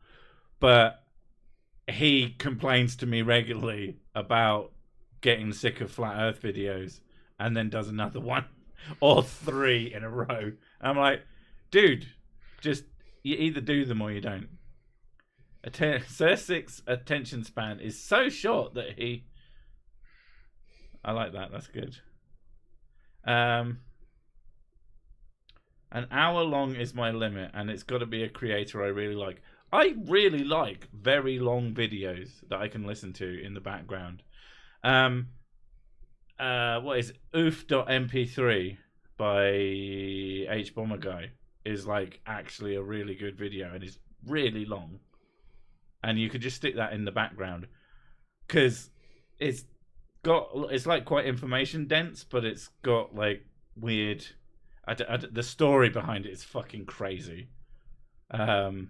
But he complains to me regularly about getting sick of Flat Earth videos, and then does another one or 3 in a row. I'm like, dude, just you either do them or you don't. Sir Six's attention span is so short that he... I like that. That's good. An hour long is my limit, and it's got to be a creator I really like. I really like very long videos that I can listen to in the background. What is it? Oof.mp3 by H Bomber Guy is like actually a really good video, and it's really long, and you could just stick that in the background because it's like quite information dense, but it's got like weird. The story behind it is fucking crazy. If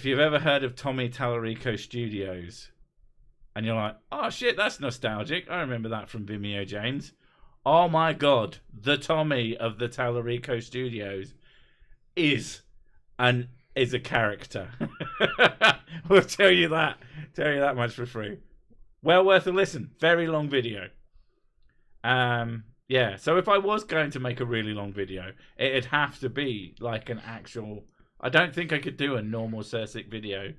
you've ever heard of Tommy Tallarico Studios, and you're like, oh shit, that's nostalgic, I remember that from Vimeo James. Oh my god, the Tommy of the Tallarico Studios is a character. We'll tell you that much for free. Well worth a listen. Very long video. Yeah, so if I was going to make a really long video, it'd have to be like an actual... I don't think I could do a normal Sursic video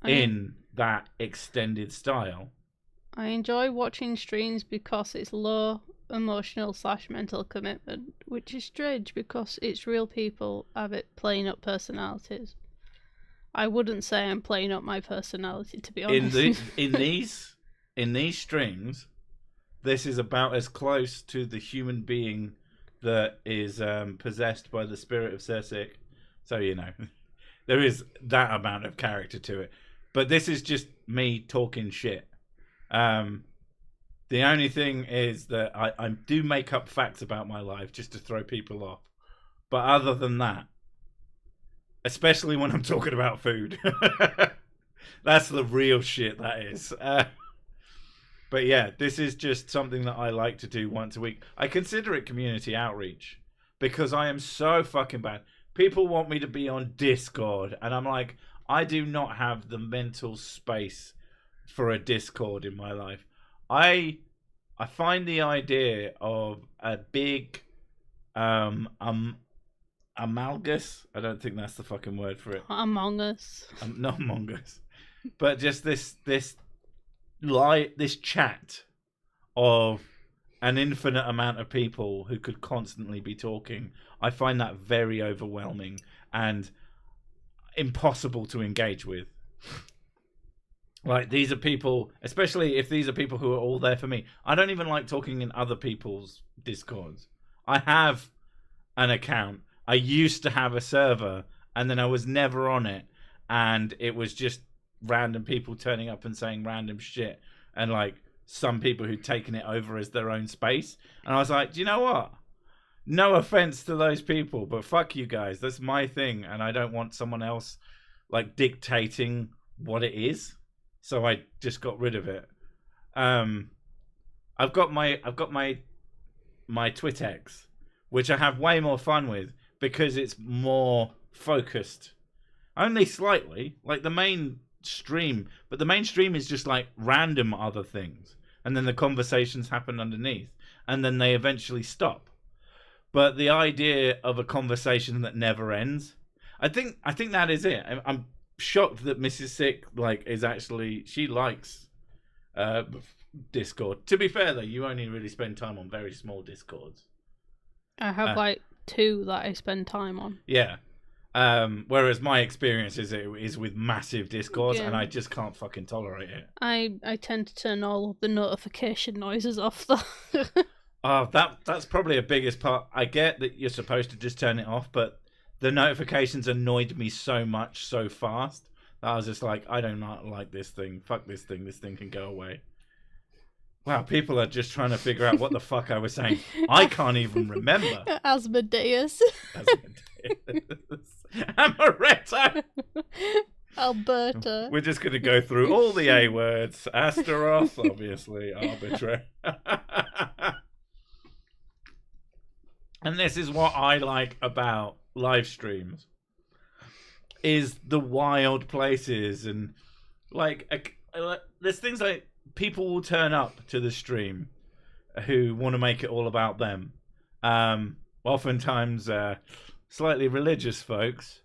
in that extended style. I enjoy watching streams because it's low emotional / mental commitment, which is strange because it's real people have it playing up personalities. I wouldn't say I'm playing up my personality, to be honest. In these streams, this is about as close to the human being that is possessed by the spirit of Sursic. So, you know, there is that amount of character to it. But this is just me talking shit. The only thing is that I do make up facts about my life just to throw people off. But other than that, especially when I'm talking about food, that's the real shit, that is. But yeah, this is just something that I like to do once a week. I consider it community outreach because I am so fucking bad. People want me to be on Discord, and I'm like, I do not have the mental space for a Discord in my life. I find the idea of a big amalgus. I don't think that's the fucking word for it. Among Us. Not Among Us, but just this chat of an infinite amount of people who could constantly be talking. I find that very overwhelming and impossible to engage with. Like, these are people, especially if these are people who are all there for me. I don't even like talking in other people's Discords. I have an account. I used to have a server, and then I was never on it. And it was just random people turning up and saying random shit. And, like, some people who'd taken it over as their own space. And I was like, do you know what? No offense to those people, but fuck you guys. That's my thing. And I don't want someone else, like, dictating what it is. So I just got rid of it. I've got my Twitex, which I have way more fun with because it's more focused. Only slightly, like the main stream, but the main stream is just like random other things, and then the conversations happen underneath, and then they eventually stop. But the idea of a conversation that never ends, I think that is it. I'm shocked that Mrs. Sick is actually, she likes Discord. To be fair though, you only really spend time on very small Discords. I have 2 that I spend time on. Yeah. Whereas my experience is with massive Discords, and I just can't fucking tolerate it. I tend to turn all of the notification noises off though. Oh, that's probably the biggest part. I get that you're supposed to just turn it off, but the notifications annoyed me so much so fast that I was just like, I do not like this thing. Fuck this thing. This thing can go away. Wow, people are just trying to figure out what the fuck I was saying. I can't even remember. Asmodeus. Amaretto. Alberta. We're just going to go through all the A words. Astaroth, obviously. Arbitrary. And this is what I like about live streams, is the wild places, and there's things like people will turn up to the stream who want to make it all about them. Oftentimes slightly religious folks.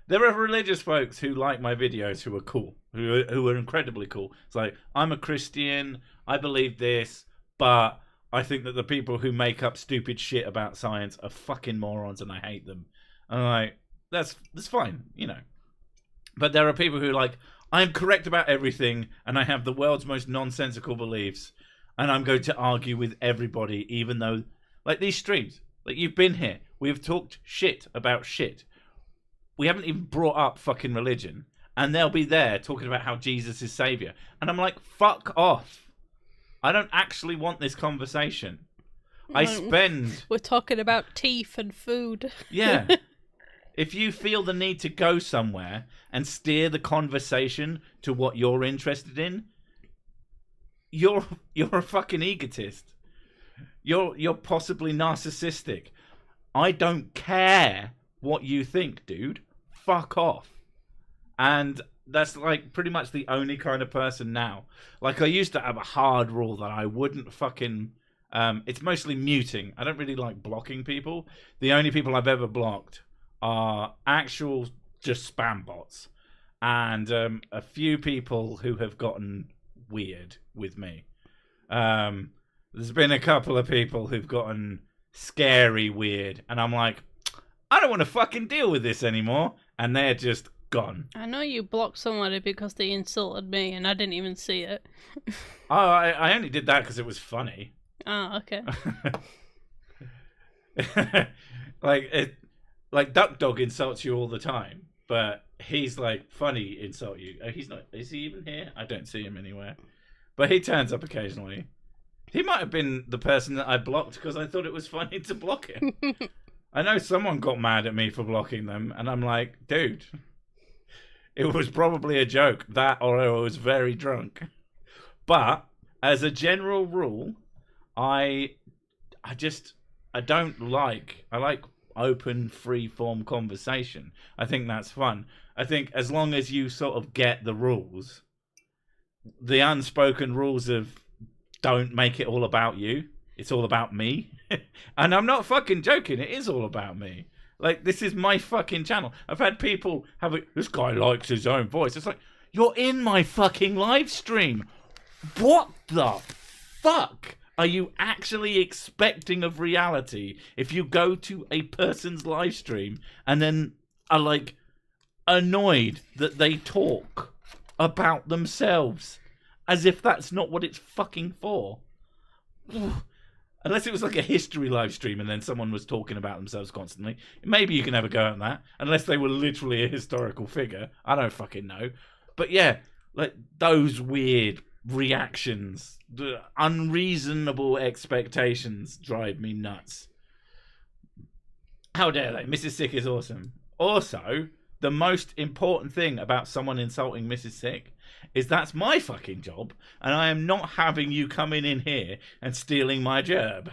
There are religious folks who like my videos who are cool, who are incredibly cool. It's like, I'm a Christian, I believe this, but I think that the people who make up stupid shit about science are fucking morons and I hate them. And I'm like, that's fine, you know. But there are people who are like, I'm correct about everything and I have the world's most nonsensical beliefs and I'm going to argue with everybody, even though, like, these streams, like, you've been here, we've talked shit about shit. We haven't even brought up fucking religion, and they'll be there talking about how Jesus is savior. And I'm like, fuck off. I don't actually want this conversation. We're talking about teeth and food. Yeah. If you feel the need to go somewhere and steer the conversation to what you're interested in, you're a fucking egotist. You're possibly narcissistic. I don't care what you think, dude. Fuck off. And that's like pretty much the only kind of person now. Like, I used to have a hard rule that I wouldn't fucking it's mostly muting. I don't really like blocking people. The only people I've ever blocked are actual just spam bots, and a few people who have gotten weird with me. There's been a couple of people who've gotten scary weird, and I'm like, I don't want to fucking deal with this anymore, and they're just gone. I know you blocked somebody because they insulted me, and I didn't even see it. Oh, I only did that because it was funny. Oh, okay. Like Duck Dog insults you all the time, but he's like funny insult you. He's not. Is he even here? I don't see him anywhere, but he turns up occasionally. He might have been the person that I blocked because I thought it was funny to block him. I know someone got mad at me for blocking them, and I'm like, dude, it was probably a joke, that or I was very drunk. But as a general rule, I like open, free-form conversation. I think that's fun. I think as long as you sort of get the rules, the unspoken rules of don't make it all about you. It's all about me. And I'm not fucking joking. It is all about me. Like, this is my fucking channel. I've had people have it. This guy likes his own voice. It's like, you're in my fucking live stream. What the fuck are you actually expecting of reality if you go to a person's live stream and then are like annoyed that they talk about themselves as if that's not what it's fucking for? Unless it was like a history live stream and then someone was talking about themselves constantly. Maybe you can have a go at that. Unless they were literally a historical figure. I don't fucking know. But yeah, like those weird reactions, the unreasonable expectations drive me nuts. How dare they? Mrs. Sick is awesome. Also, the most important thing about someone insulting Mrs. Sick is that's my fucking job, and I am not having you coming in here and stealing my gerb.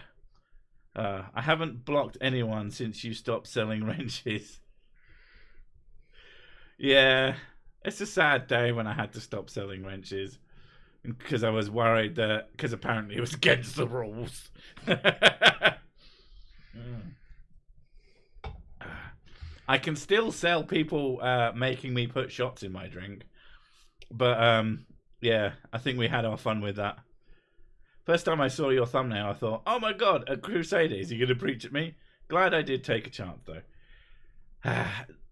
I haven't blocked anyone since you stopped selling wrenches. Yeah, it's a sad day when I had to stop selling wrenches because I was worried that, because apparently it was against the rules. I can still sell people making me put shots in my drink. But, yeah, I think we had our fun with that. First time I saw your thumbnail, I thought, oh my god, a Crusader, is he going to preach at me? Glad I did take a chance, though.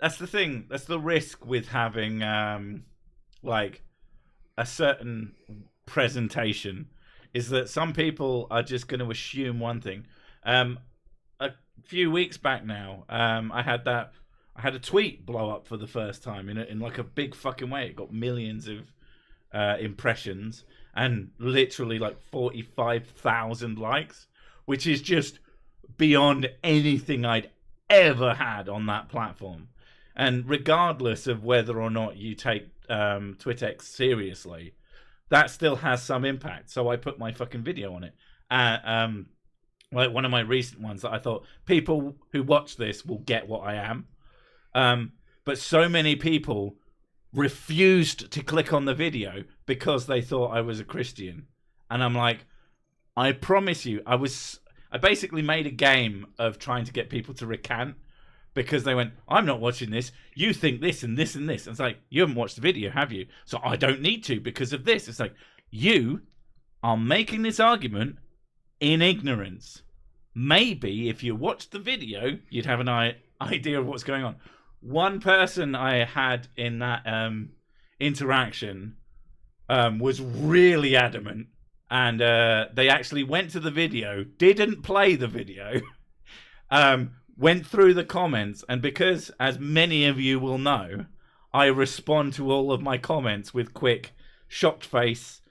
That's the thing. That's the risk with having, like, a certain presentation, is that some people are just going to assume one thing. A few weeks back now, I had a tweet blow up for the first time in like a big fucking way. It got millions of impressions and literally like 45,000 likes, which is just beyond anything I'd ever had on that platform. And regardless of whether or not you take Twittex seriously, that still has some impact. So I put my fucking video on it. Like one of my recent ones that I thought people who watch this will get what I am. But so many people refused to click on the video because they thought I was a Christian. And I'm like, I promise you, I basically made a game of trying to get people to recant because they went, I'm not watching this. You think this and this and this. And it's like, you haven't watched the video, have you? So I don't need to because of this. It's like, you are making this argument in ignorance. Maybe if you watched the video, you'd have an idea of what's going on. One person I had in that interaction was really adamant, and they actually went to the video, didn't play the video, went through the comments, and because, as many of you will know, I respond to all of my comments with quick, shocked face,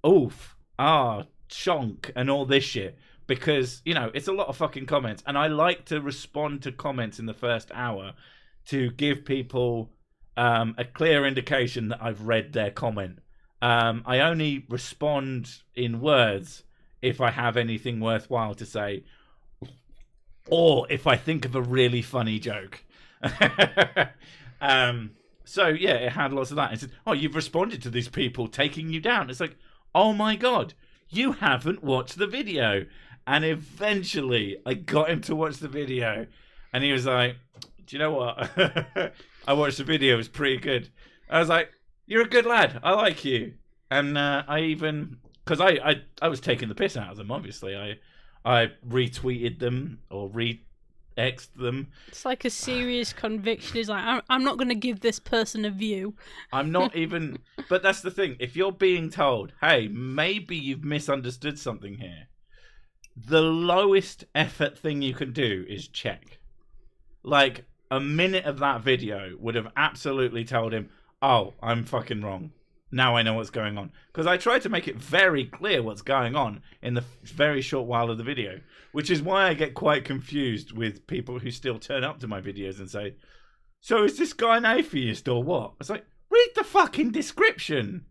oof, shonk, and all this shit. Because, you know, it's a lot of fucking comments, and I like to respond to comments in the first hour to give people a clear indication that I've read their comment. I only respond in words if I have anything worthwhile to say, or if I think of a really funny joke. So, yeah, it had lots of that. It said, oh, you've responded to these people taking you down. It's like, oh my God, you haven't watched the video. And eventually I got him to watch the video, and he was like, do you know what? I watched the video. It was pretty good. I was like, you're a good lad. I like you. And I even, because I was taking the piss out of them, obviously. I retweeted them or re-X'd them. It's like a serious conviction. It's like, I'm not going to give this person a view. I'm not even, but that's the thing. If you're being told, hey, maybe you've misunderstood something here, the lowest effort thing you can do is check. Like, a minute of that video would have absolutely told him, oh, I'm fucking wrong. Now I know what's going on. Because I tried to make it very clear what's going on in the very short while of the video. Which is why I get quite confused with people who still turn up to my videos and say, so is this guy an atheist or what? It's like, read the fucking description.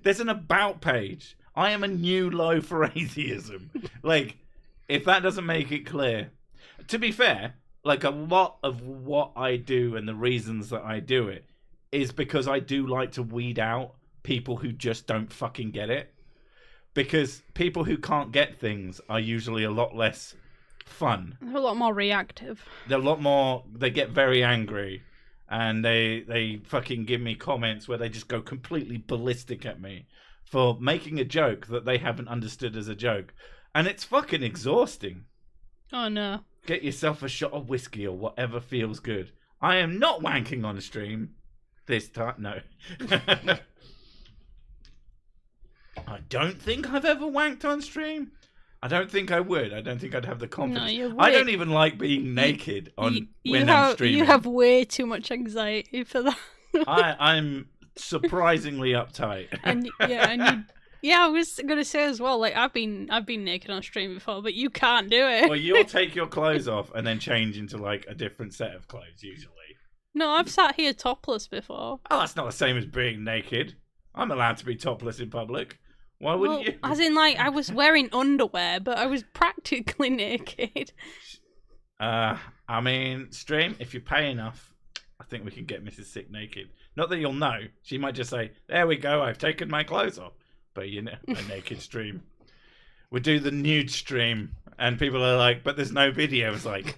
There's an about page. I am a new low for atheism. Like, if that doesn't make it clear. To be fair, like, a lot of what I do and the reasons that I do it is because I do like to weed out people who just don't fucking get it. Because people who can't get things are usually a lot less fun. They're a lot more reactive. They're a lot more. They get very angry, and they fucking give me comments where they just go completely ballistic at me for making a joke that they haven't understood as a joke, and it's fucking exhausting. Oh no. Get yourself a shot of whiskey or whatever feels good. I am not wanking on stream this time. No. I don't think I've ever wanked on stream. I don't think I would. I don't think I'd have the confidence. No, I don't even like being naked when I'm streaming. You have way too much anxiety for that. I'm surprisingly uptight. Yeah, I was gonna say as well. Like I've been naked on stream before, but you can't do it. Well, you'll take your clothes off and then change into like a different set of clothes usually. No, I've sat here topless before. Oh, that's not the same as being naked. I'm allowed to be topless in public. Why wouldn't you? As in, like, I was wearing underwear, but I was practically naked. I mean, stream, if you pay enough, I think we can get Mrs. Sick naked. Not that you'll know. She might just say, there we go, I've taken my clothes off. But, you know, a naked stream. We do the nude stream, and people are like, but there's no video. It's like,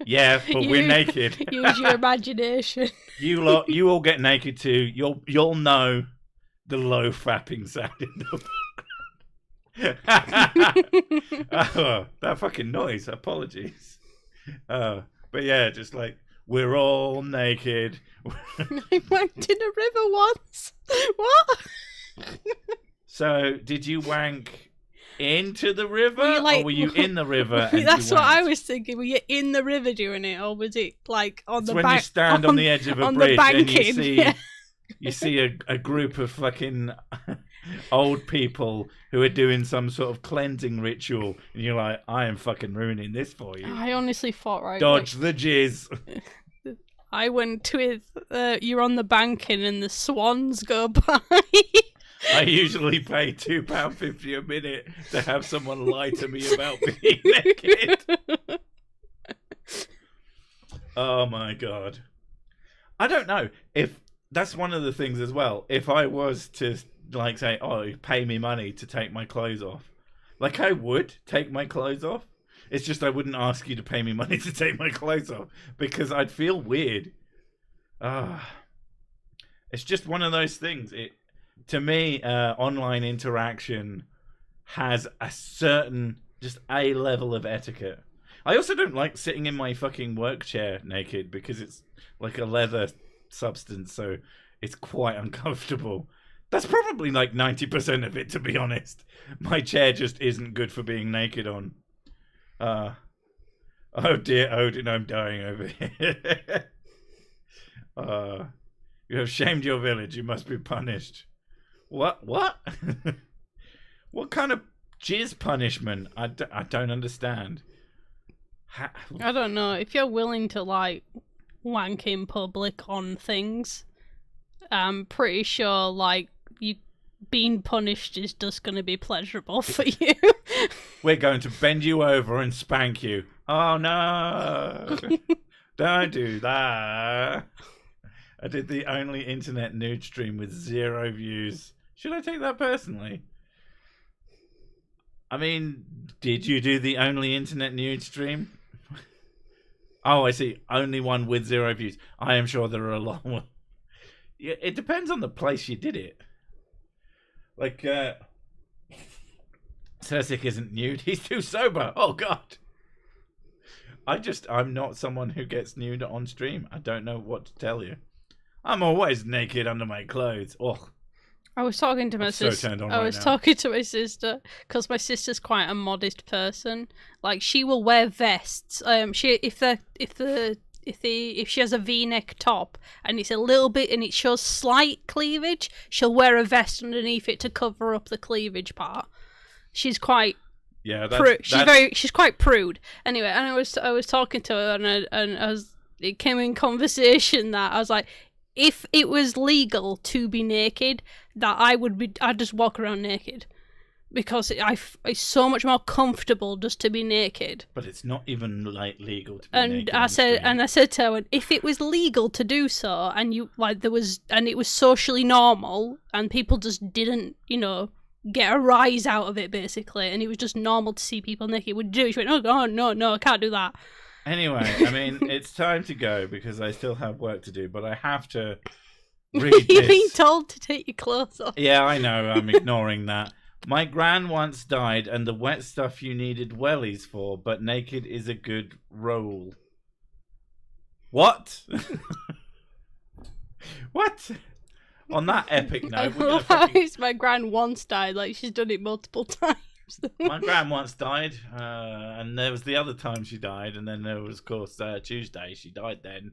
yeah, but we're naked. Use your imagination. You all get naked too. You'll know the low fapping sound in the background. Oh, that fucking noise. Apologies. But yeah, just like, we're all naked. I wanked in a river once. What? So, did you wank into the river, or were you in the river? And that's what I was thinking. Were you in the river doing it, or was it like on the bank? When you stand on the edge of a bridge and you see a group of fucking old people who are doing some sort of cleansing ritual, and you're like, I am fucking ruining this for you. I honestly thought, dodge the jizz. I went with you're on the banking and the swans go by. I usually pay £2.50 a minute to have someone lie to me about being naked. Oh my god. I don't know if that's one of the things as well. If I was to like say, oh, pay me money to take my clothes off, like I would take my clothes off. It's just I wouldn't ask you to pay me money to take my clothes off because I'd feel weird. It's just one of those things. To me, online interaction has a certain, just a level of etiquette. I also don't like sitting in my fucking work chair naked because it's like a leather substance, so it's quite uncomfortable. That's probably like 90% of it, to be honest. My chair just isn't good for being naked on. Oh dear Odin, I'm dying over here. You have shamed your village, you must be punished. What? What kind of jizz punishment? I don't understand. I don't know. If you're willing to, like, wank in public on things, I'm pretty sure, like, you being punished is just going to be pleasurable for you. We're going to bend you over and spank you. Oh, no. Don't do that. I did the only internet nude stream with 0 views. Should I take that personally? I mean, did you do the only internet nude stream? Oh, I see. Only one with 0 views. I am sure there are a lot more. Yeah, it depends on the place you did it. Like, Cersik isn't nude. He's too sober. Oh, God. I'm not someone who gets nude on stream. I don't know what to tell you. I'm always naked under my clothes. Oh. I was talking to my sister. Talking to my sister because my sister's quite a modest person. Like she will wear vests. If she has a V-neck top and it's a little bit and it shows slight cleavage, she'll wear a vest underneath it to cover up the cleavage part. She's quite she's quite prude. Anyway, and I was talking to her and it came in conversation that I was like, if it was legal to be naked, I'd just walk around naked. Because it's so much more comfortable just to be naked. But it's not even like legal to be naked. I said to her, if it was legal to do so, and it was socially normal, and people just didn't, get a rise out of it, basically, and it was just normal to see people naked. Would do it? She went, "Oh God, no, I can't do that." Anyway, I mean, it's time to go because I still have work to do, but I have to read You're this. being told to take your clothes off. Yeah, I know. I'm ignoring that. My gran once died, and the wet stuff you needed wellies for, but naked is a good role. What? What? On that epic note, we're gonna It's my gran once died. Like she's done it multiple times. My gran once died, and there was the other time she died, and then there was, of course, Tuesday. She died then.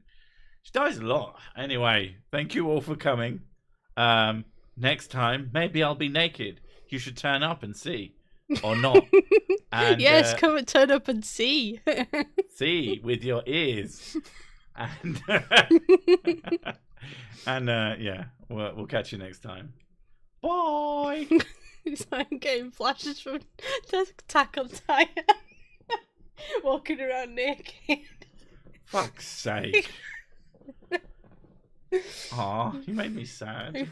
She dies a lot. Anyway, thank you all for coming. Next time, maybe I'll be naked. You should turn up and see. Or not. And, yes, come and turn up and see. See with your ears. And, yeah, we'll catch you next time. Bye! It's like I'm getting flashes from the Attack on Titan. Walking around naked. Fuck's sake. Aw, you made me sad.